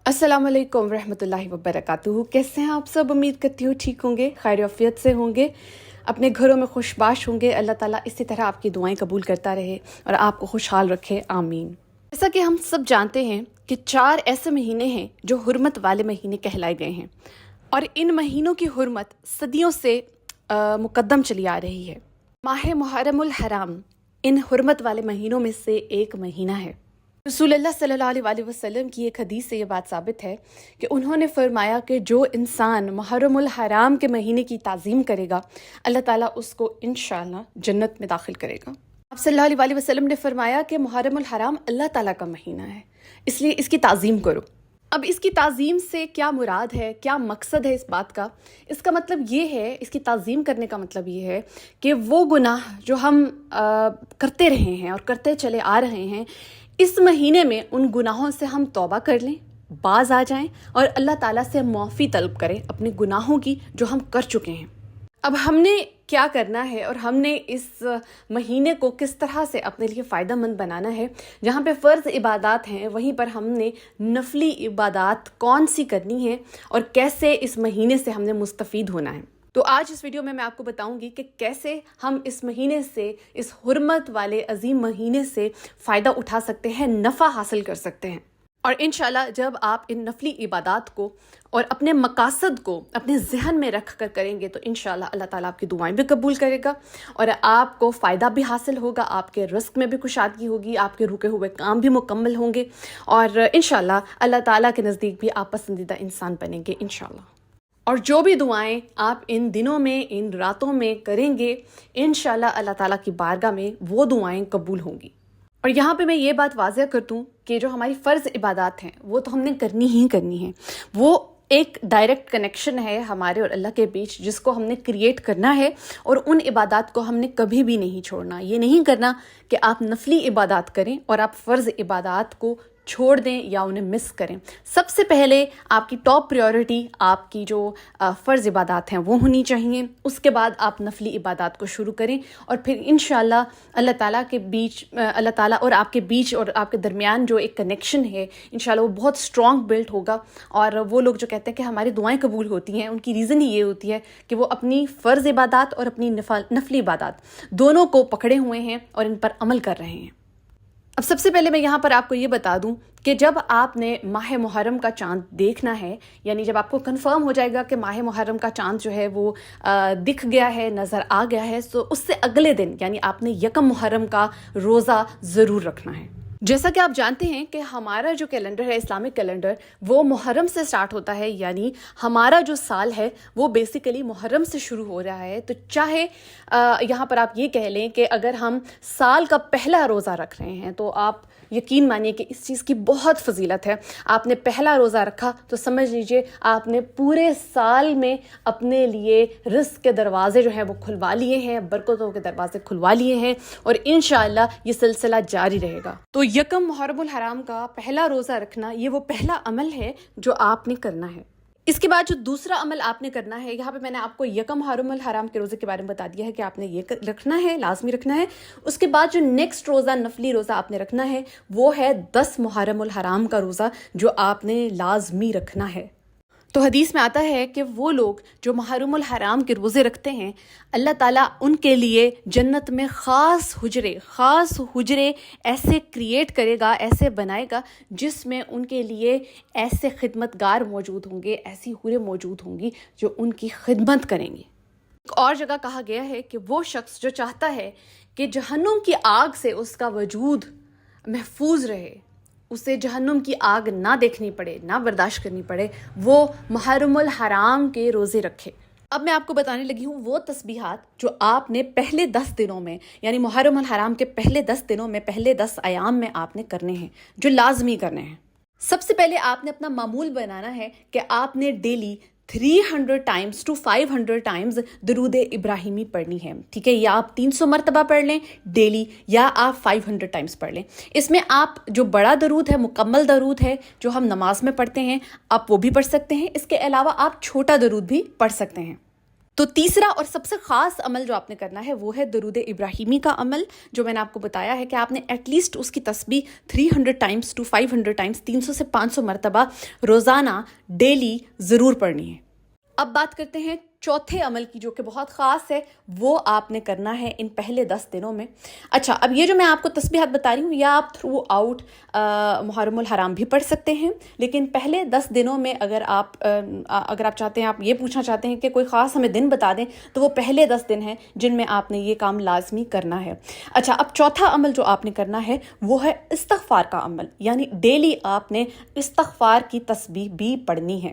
अस्सलाम वालेकुम रहमतुल्लाहि व बरकातुहू। कैसे हैं आप सब? उम्मीद करती हूँ ठीक होंगे, खैरियत से होंगे, अपने घरों में खुशबाश होंगे। अल्लाह ताला इसी तरह आपकी दुआएं कबूल करता रहे और आपको खुशहाल रखे, आमीन। जैसा कि हम सब जानते हैं कि 4 ऐसे महीने हैं जो हुर्मत वाले महीने कहलाए गए हैं और इन महीनों की हुर्मत सदियों से मुकद्दम चली आ रही है। माह मुहर्रमुल हराम इन हुर्मत वाले महीनों में से एक महीना है। रसूलुल्लाह सल्लल्लाहु अलैहि वसल्लम की एक हदीस से ये बात साबित है कि उन्होंने फरमाया कि जो इंसान मुहर्रमुल हराम के महीने की ताज़ीम करेगा, अल्लाह ताला उसको इंशाअल्लाह जन्नत में दाखिल करेगा। आप सल्लल्लाहु अलैहि वसल्लम ने फरमाया कि मुहर्रमुल हराम अल्लाह ताला का महीना है, इसलिए इसकी ताज़ीम करो। अब इसकी ताज़ीम से क्या मुराद है, क्या मकसद है इस बात का? इसका मतलब ये है, इसकी ताज़ीम करने का मतलब ये है कि वो गुनाह जो हम करते रहे हैं और करते चले आ रहे हैं, इस महीने में उन गुनाहों से हम तौबा कर लें, बाज आ जाएं और अल्लाह ताला से माफ़ी तलब करें अपने गुनाहों की जो हम कर चुके हैं। अब हमने क्या करना है और हमने इस महीने को किस तरह से अपने लिए फ़ायदा मंद बनाना है। जहाँ पे फ़र्ज़ इबादत हैं, वहीं पर हमने नफली इबादत कौन सी करनी है और कैसे इस महीने से हमने मुस्तफ़ीद होना है। तो आज इस वीडियो में मैं आपको बताऊंगी कि कैसे हम इस महीने से, इस हुर्मत वाले अजीम महीने से फ़ायदा उठा सकते हैं, नफ़ा हासिल कर सकते हैं। और इंशाल्लाह जब आप इन नफली इबादत को और अपने मकासद को अपने जहन में रख कर करेंगे तो इंशाल्लाह अल्लाह ताला आपकी दुआएं भी कबूल करेगा और आपको फ़ायदा भी हासिल होगा, आपके रिस्क में भी कुशादगी होगी, आपके रुके हुए काम भी मुकम्मल होंगे और इंशाल्लाह अल्लाह ताला के नज़दीक भी आप पसंदीदा इंसान बनेंगे इंशाल्लाह। और जो भी दुआएं आप इन दिनों में, इन रातों में करेंगे, इंशाल्लाह अल्लाह ताला की बारगाह में वो दुआएं कबूल होंगी। और यहाँ पे मैं ये बात वाज़ह कर दूँ कि जो हमारी फ़र्ज़ इबादत हैं वो तो हमने करनी ही करनी है। वो एक डायरेक्ट कनेक्शन है हमारे और अल्लाह के बीच, जिसको हमने क्रिएट करना है और उन इबादत को हमने कभी भी नहीं छोड़ना। ये नहीं करना कि आप नफली इबादत करें और आप फ़र्ज़ इबादत को छोड़ दें या उन्हें मिस करें। सबसे पहले आपकी टॉप प्रायोरिटी आपकी जो फ़र्ज़ इबादत हैं वो होनी चाहिए। उसके बाद आप नफली इबादत को शुरू करें और फिर इंशाल्लाह अल्लाह ताला के बीच, अल्लाह ताला और आपके बीच और आपके दरमियान जो एक कनेक्शन है, इंशाल्लाह वो बहुत स्ट्रॉन्ग बिल्ड होगा। और वो लोग जो कहते हैं कि हमारी दुआएं कबूल होती हैं, उनकी रीज़न ही ये होती है कि वो अपनी फ़र्ज़ इबादत और अपनी नफली इबादत दोनों को पकड़े हुए हैं और इन पर अमल कर रहे हैं। अब सबसे पहले मैं यहाँ पर आपको ये बता दूँ कि जब आपने माह मुहर्रम का चाँद देखना है, यानी जब आपको कंफर्म हो जाएगा कि माह मुहर्रम का चाँद जो है वो दिख गया है, नज़र आ गया है, तो उससे अगले दिन यानी आपने यकम मुहर्रम का रोज़ा ज़रूर रखना है। जैसा कि आप जानते हैं कि हमारा जो कैलेंडर है, इस्लामिक कैलेंडर, वो मुहर्रम से स्टार्ट होता है, यानी हमारा जो साल है वो बेसिकली मुहर्रम से शुरू हो रहा है। तो चाहे यहाँ पर आप ये कह लें कि अगर हम साल का पहला रोज़ा रख रहे हैं तो आप यकीन मानिए कि इस चीज़ की बहुत फजीलत है। आपने पहला रोज़ा रखा तो समझ लीजिए आपने पूरे साल में अपने लिए रिस्क के दरवाजे जो हैं वो खुलवा लिए हैं, बरकतों के दरवाजे खुलवा लिए हैं और इंशाअल्लाह ये सिलसिला जारी रहेगा। तो यकम मुहर्रमुल हराम का पहला रोज़ा रखना, ये वो पहला अमल है जो आपने करना है। इसके बाद जो दूसरा अमल आपने करना है, यहाँ पे मैंने आपको यकम मुहर्रमुल हराम के रोज़े के बारे में बता दिया है कि आपने ये रखना है, लाजमी रखना है। उसके बाद जो नेक्स्ट रोज़ा, नफली रोज़ा आपने रखना है, वो है 10 मुहर्रमुल हराम का रोज़ा जो आपने लाजमी रखना है। तो हदीस में आता है कि वो लोग जो मुहर्रमुल हराम के रोज़े रखते हैं, अल्लाह ताला उनके लिए जन्नत में ख़ास हुजरे ऐसे क्रिएट करेगा, ऐसे बनाएगा जिसमें उनके लिए ऐसे खिदमतगार मौजूद होंगे, ऐसी हुरें मौजूद होंगी जो उनकी खिदमत करेंगी। एक और जगह कहा गया है कि वो शख्स जो चाहता है कि जहन्नुम की आग से उसका वजूद महफूज रहे, उसे जहन्नुम की आग ना देखनी पड़े, ना बर्दाश्त करनी पड़े, वो मुहर्रमुल हराम के रोज़े रखे। अब मैं आपको बताने लगी हूँ वो तस्बीहात जो आपने पहले 10 दिनों में, यानी मुहर्रमुल हराम के पहले 10 दिनों में, पहले 10 अयाम में आपने करने हैं, जो लाजमी करने हैं। सबसे पहले आपने अपना मामूल बनाना है कि आपने डेली 300 टाइम्स टू 500 टाइम्स दरूद इब्राहिमी पढ़नी है। ठीक है, या आप 300 मरतबा पढ़ लें डेली, या आप 500 टाइम्स पढ़ लें। इसमें आप जो बड़ा दरूद है, मुकम्मल दरूद है जो हम नमाज में पढ़ते हैं, आप वो भी पढ़ सकते हैं। इसके अलावा आप छोटा दरूद भी पढ़ सकते हैं। تو تیسرا اور سب سے خاص عمل جو آپ نے کرنا ہے وہ ہے درود ابراہیمی کا عمل، جو میں نے آپ کو بتایا ہے کہ آپ نے ایٹ لیسٹ اس کی تسبیح 300 ٹائمز ٹو 500 ٹائمز 300 سے 500 مرتبہ روزانہ ڈیلی ضرور پڑھنی ہے۔ اب بات کرتے ہیں چوتھے عمل کی، جو کہ بہت خاص ہے، وہ آپ نے کرنا ہے ان پہلے 10 دنوں میں۔ اچھا، اب یہ جو میں آپ کو تسبیحات بتا رہی ہوں، یا آپ تھرو آؤٹ محرم الحرام بھی پڑھ سکتے ہیں، لیکن پہلے 10 دنوں میں اگر آپ چاہتے ہیں، آپ یہ پوچھنا چاہتے ہیں کہ کوئی خاص ہمیں دن بتا دیں، تو وہ پہلے 10 دن ہیں جن میں آپ نے یہ کام لازمی کرنا ہے۔ اچھا، اب چوتھا عمل جو آپ نے کرنا ہے وہ ہے استغفار کا عمل، یعنی ڈیلی آپ نے استغفار کی تسبیح بھی پڑھنی ہے۔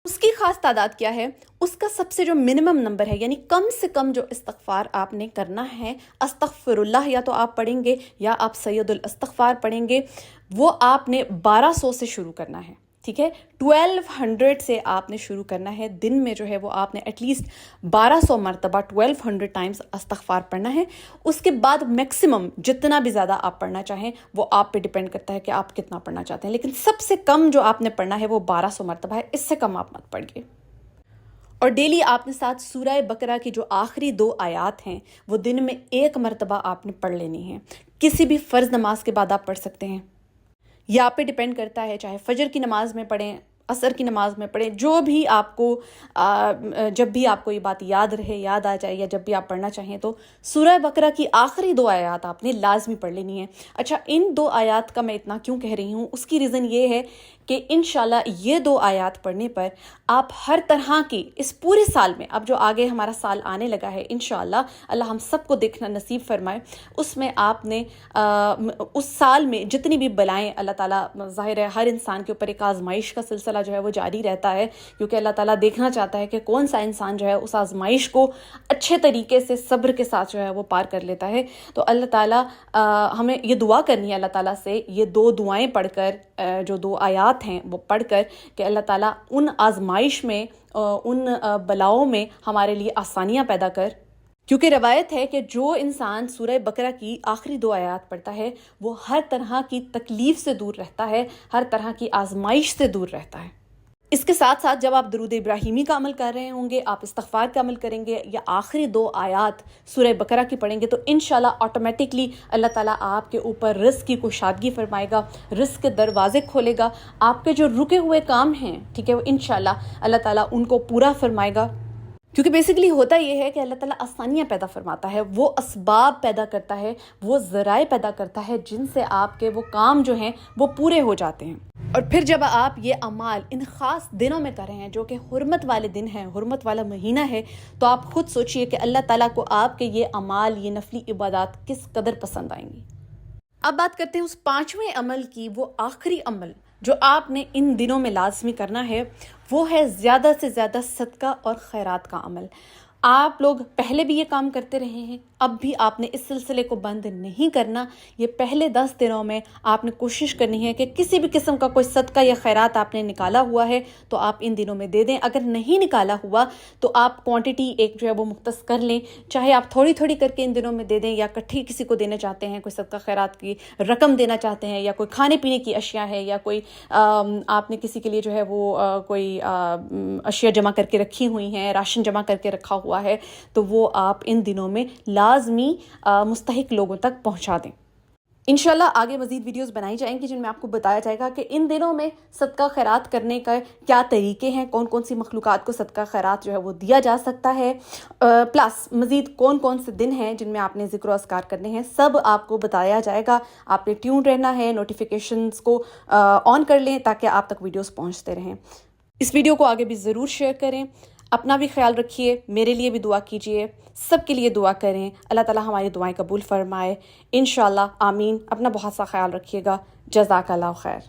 اس کی خاص تعداد کیا ہے؟ اس کا سب سے جو منیمم نمبر ہے، یعنی کم سے کم جو استغفار آپ نے کرنا ہے، استغفر اللہ یا تو آپ پڑھیں گے یا آپ سید الاستغفار پڑھیں گے، وہ آپ نے 1200 سے شروع کرنا ہے، ٹھیک ہے؟ 1200 سے آپ نے شروع کرنا ہے، دن میں جو ہے وہ آپ نے ایٹ لیسٹ 1200 مرتبہ 1200 ٹائمز استغفار پڑھنا ہے۔ اس کے بعد میکسیمم جتنا بھی زیادہ آپ پڑھنا چاہیں وہ آپ پہ ڈیپینڈ کرتا ہے کہ آپ کتنا پڑھنا چاہتے ہیں، لیکن سب سے کم جو آپ نے پڑھنا ہے وہ 1200 مرتبہ ہے، اس سے کم آپ مت پڑھیے۔ اور ڈیلی آپ نے ساتھ سورہ بقرہ کی جو آخری 2 آیات ہیں وہ دن میں 1 مرتبہ آپ نے پڑھ لینی ہے۔ کسی بھی فرض نماز کے بعد آپ پڑھ سکتے ہیں، یہ آپ پہ ڈیپینڈ کرتا ہے، چاہے فجر کی نماز میں پڑھیں، عصر کی نماز میں پڑھیں، جو بھی آپ کو جب بھی آپ کو یہ بات یاد رہے، یاد آ جائے، یا جب بھی آپ پڑھنا چاہیں تو سورہ بقرہ کی آخری 2 آیات آپ نے لازمی پڑھ لینی ہے۔ اچھا، ان 2 آیات کا میں اتنا کیوں کہہ رہی ہوں، اس کی ریزن یہ ہے کہ انشاءاللہ یہ 2 آیات پڑھنے پر آپ ہر طرح کی اس پورے سال میں، اب جو آگے ہمارا سال آنے لگا ہے انشاءاللہ اللہ ہم سب کو دیکھنا نصیب فرمائے، اس میں آپ نے اس سال میں جتنی بھی بلائیں، اللہ تعالیٰ ظاہر ہے ہر انسان کے اوپر ایک آزمائش کا سلسلہ جو ہے وہ جاری رہتا ہے، کیونکہ اللہ تعالیٰ دیکھنا چاہتا ہے کہ کون سا انسان جو ہے اس آزمائش کو اچھے طریقے سے صبر کے ساتھ جو ہے وہ پار کر لیتا ہے۔ تو اللہ تعالیٰ ہمیں یہ دعا کرنی ہے اللہ تعالیٰ سے، یہ 2 دعائیں پڑھ کر، جو 2 آیات ہیں وہ پڑھ کر، کہ اللہ تعالیٰ ان آزمائش میں، ان بلاؤں میں ہمارے لیے آسانیاں پیدا کر، کیونکہ روایت ہے کہ جو انسان سورہ بقرہ کی آخری 2 آیات پڑھتا ہے وہ ہر طرح کی تکلیف سے دور رہتا ہے، ہر طرح کی آزمائش سے دور رہتا ہے۔ اس کے ساتھ ساتھ جب آپ درود ابراہیمی کا عمل کر رہے ہوں گے، آپ استغفار کا عمل کریں گے، یا آخری 2 آیات سورہ بقرہ کی پڑھیں گے، تو انشاءاللہ آٹومیٹکلی اللہ تعالیٰ آپ کے اوپر رزق کی کشادگی فرمائے گا، رزق کے دروازے کھولے گا، آپ کے جو رکے ہوئے کام ہیں، ٹھیک ہے، وہ انشاءاللہ اللہ تعالیٰ ان کو پورا فرمائے گا۔ کیونکہ بیسیکلی ہوتا یہ ہے کہ اللہ تعالیٰ آسانیاں پیدا فرماتا ہے، وہ اسباب پیدا کرتا ہے، وہ ذرائع پیدا کرتا ہے جن سے آپ کے وہ کام جو ہیں وہ پورے ہو جاتے ہیں۔ اور پھر جب آپ یہ اعمال ان خاص دنوں میں کر رہے ہیں جو کہ حرمت والے دن ہیں، حرمت والا مہینہ ہے، تو آپ خود سوچئے کہ اللہ تعالیٰ کو آپ کے یہ اعمال، یہ نفلی عبادات کس قدر پسند آئیں گی۔ اب بات کرتے ہیں اس 5ویں عمل کی، وہ آخری عمل جو آپ نے ان دنوں میں لازمی کرنا ہے، وہ ہے زیادہ سے زیادہ صدقہ اور خیرات کا عمل۔ آپ لوگ پہلے بھی یہ کام کرتے رہے ہیں، اب بھی آپ نے اس سلسلے کو بند نہیں کرنا۔ یہ پہلے 10 دنوں میں آپ نے کوشش کرنی ہے کہ کسی بھی قسم کا کوئی صدقہ یا خیرات آپ نے نکالا ہوا ہے تو آپ ان دنوں میں دے دیں، اگر نہیں نکالا ہوا تو آپ کوانٹٹی ایک جو ہے وہ مختص کر لیں، چاہے آپ تھوڑی تھوڑی کر کے ان دنوں میں دے دیں، یا کٹھی کسی کو دینا چاہتے ہیں، کوئی صدقہ خیرات کی رقم دینا چاہتے ہیں، یا کوئی کھانے پینے کی اشیاء ہے، یا کوئی آپ نے کسی کے لیے جو ہے وہ کوئی اشیاء جمع کر کے رکھی ہوئی ہیں، راشن جمع کر کے رکھا ہوا ہے، تو وہ آپ ان دنوں میں لازمی مستحق لوگوں تک پہنچا دیں۔ انشاءاللہ آگے مزید ویڈیوز بنائی جائیں گی جن میں آپ کو بتایا جائے گا کہ ان دنوں میں صدقہ خیرات کرنے کا کیا طریقے ہیں، کون کون سی مخلوقات کو صدقہ خیرات جو ہے وہ دیا جا سکتا ہے، پلس مزید کون کون سے دن ہیں جن میں آپ نے ذکر و اذکار کرنے ہیں، سب آپ کو بتایا جائے گا۔ آپ نے ٹیون رہنا ہے، نوٹیفیکیشنز کو آن کر لیں تاکہ آپ تک ویڈیوز پہنچتے رہیں۔ اس ویڈیو کو آگے بھی ضرور شیئر کریں، اپنا بھی خیال رکھیے، میرے لیے بھی دعا کیجیے، سب کے لیے دعا کریں، اللہ تعالیٰ ہماری دعائیں قبول فرمائے انشاءاللہ، آمین۔ اپنا بہت سا خیال رکھیے گا، جزاک اللہ خیر۔